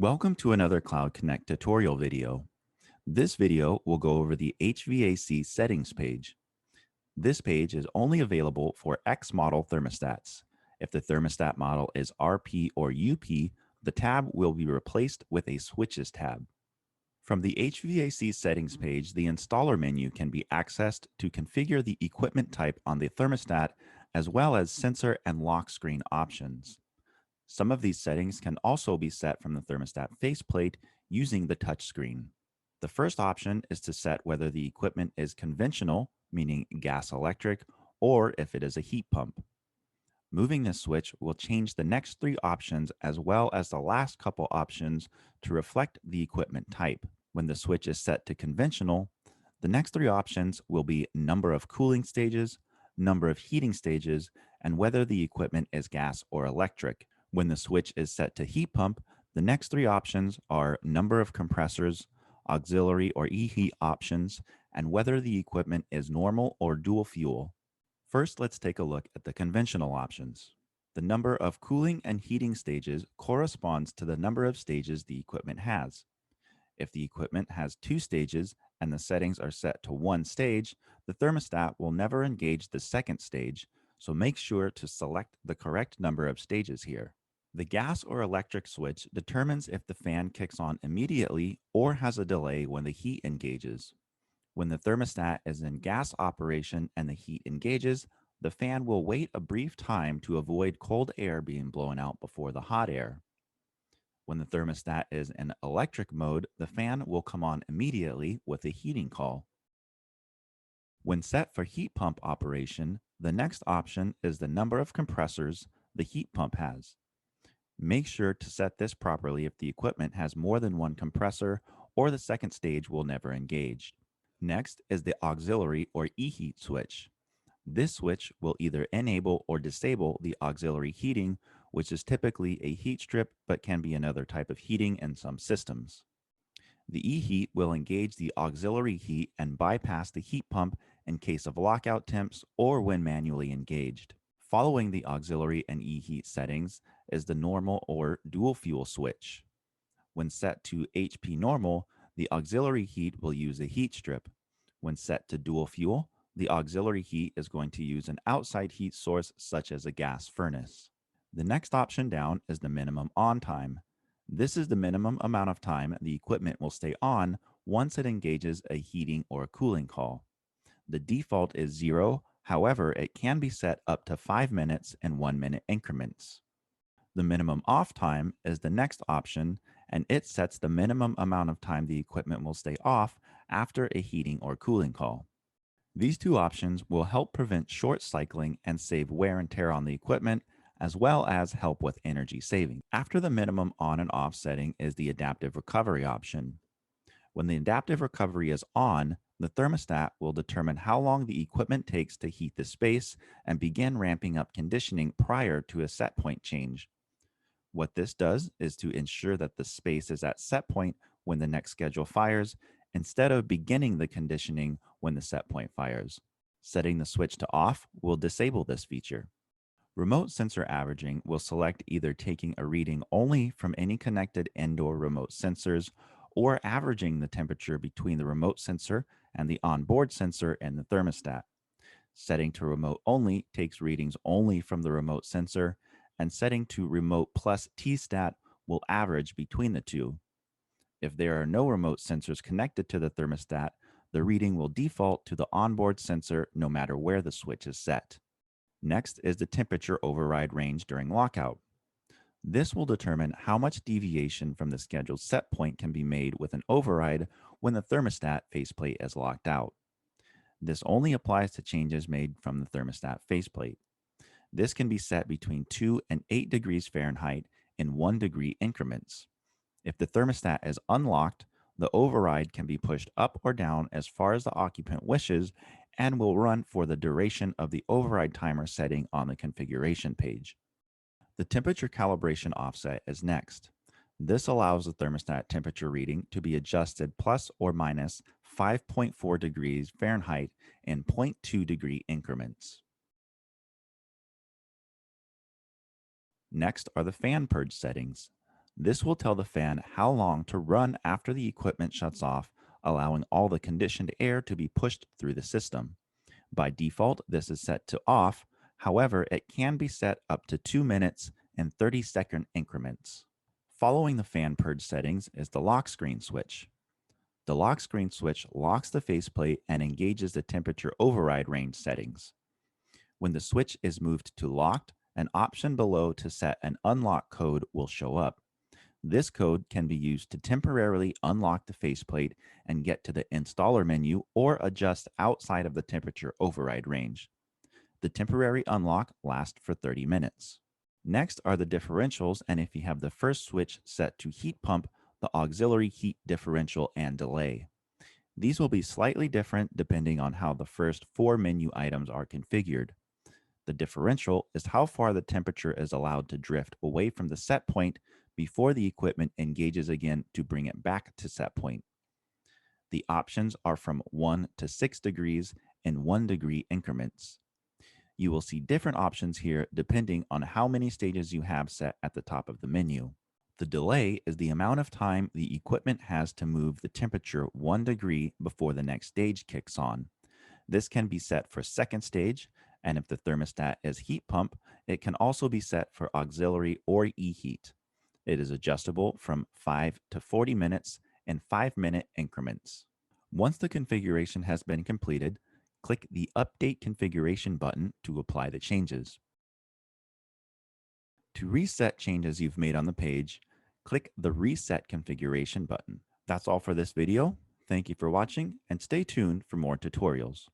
Welcome to another Cloud Connect tutorial video. This video will go over the HVAC settings page. This page is only available for X model thermostats. If the thermostat model is RP or UP, the tab will be replaced with a switches tab. From the HVAC settings page, the installer menu can be accessed to configure the equipment type on the thermostat, as well as sensor and lock screen options. Some of these settings can also be set from the thermostat faceplate using the touchscreen. The first option is to set whether the equipment is conventional, meaning gas electric, or if it is a heat pump. Moving this switch will change the next three options as well as the last couple options to reflect the equipment type. When the switch is set to conventional, the next three options will be number of cooling stages, number of heating stages, and whether the equipment is gas or electric. When the switch is set to heat pump, the next three options are number of compressors, auxiliary or e-heat options, and whether the equipment is normal or dual fuel. First, let's take a look at the conventional options. The number of cooling and heating stages corresponds to the number of stages the equipment has. If the equipment has 2 stages and the settings are set to 1 stage, the thermostat will never engage the second stage, so make sure to select the correct number of stages here. The gas or electric switch determines if the fan kicks on immediately or has a delay when the heat engages. When the thermostat is in gas operation and the heat engages, the fan will wait a brief time to avoid cold air being blown out before the hot air. When the thermostat is in electric mode, the fan will come on immediately with a heating call. When set for heat pump operation, the next option is the number of compressors the heat pump has. Make sure to set this properly if the equipment has more than one compressor or the second stage will never engage. Next is the auxiliary or e-heat switch. This switch will either enable or disable the auxiliary heating, which is typically a heat strip but can be another type of heating in some systems. The e-heat will engage the auxiliary heat and bypass the heat pump in case of lockout temps or when manually engaged. Following the auxiliary and e-heat settings is the normal or dual fuel switch. When set to HP normal, the auxiliary heat will use a heat strip. When set to dual fuel, the auxiliary heat is going to use an outside heat source such as a gas furnace. The next option down is the minimum on time. This is the minimum amount of time the equipment will stay on once it engages a heating or cooling call. The default is 0, however, it can be set up to 5 minutes in 1-minute increments. The minimum off time is the next option, and it sets the minimum amount of time the equipment will stay off after a heating or cooling call. These two options will help prevent short cycling and save wear and tear on the equipment, as well as help with energy saving. After the minimum on and off setting is the adaptive recovery option. When the adaptive recovery is on, the thermostat will determine how long the equipment takes to heat the space and begin ramping up conditioning prior to a set point change. What this does is to ensure that the space is at set point when the next schedule fires, instead of beginning the conditioning when the set point fires. Setting the switch to off will disable this feature. Remote sensor averaging will select either taking a reading only from any connected indoor remote sensors or averaging the temperature between the remote sensor and the onboard sensor in the thermostat. Setting to remote only takes readings only from the remote sensor, and setting to remote plus T-stat will average between the two. If there are no remote sensors connected to the thermostat, the reading will default to the onboard sensor no matter where the switch is set. Next is the temperature override range during lockout. This will determine how much deviation from the scheduled set point can be made with an override when the thermostat faceplate is locked out. This only applies to changes made from the thermostat faceplate. This can be set between 2 and 8 degrees Fahrenheit in 1 degree increments. If the thermostat is unlocked, the override can be pushed up or down as far as the occupant wishes and will run for the duration of the override timer setting on the configuration page. The temperature calibration offset is next. This allows the thermostat temperature reading to be adjusted plus or minus 5.4 degrees Fahrenheit in 0.2 degree increments. Next are the fan purge settings. This will tell the fan how long to run after the equipment shuts off, allowing all the conditioned air to be pushed through the system. By default, this is set to off. However, it can be set up to 2 minutes and 30-second increments. Following the fan purge settings is the lock screen switch. The lock screen switch locks the faceplate and engages the temperature override range settings. When the switch is moved to locked, an option below to set an unlock code will show up. This code can be used to temporarily unlock the faceplate and get to the installer menu or adjust outside of the temperature override range. The temporary unlock lasts for 30 minutes. Next are the differentials, and if you have the first switch set to heat pump, the auxiliary heat differential and delay. These will be slightly different depending on how the first 4 menu items are configured. The differential is how far the temperature is allowed to drift away from the set point before the equipment engages again to bring it back to set point. The options are from 1 to 6 degrees in 1 degree increments. You will see different options here depending on how many stages you have set at the top of the menu. The delay is the amount of time the equipment has to move the temperature 1 degree before the next stage kicks on. This can be set for second stage, and if the thermostat is heat pump, it can also be set for auxiliary or e-heat. It is adjustable from 5 to 40 minutes in 5-minute increments. Once the configuration has been completed, click the Update Configuration button to apply the changes. To reset changes you've made on the page, click the Reset Configuration button. That's all for this video. Thank you for watching, and stay tuned for more tutorials.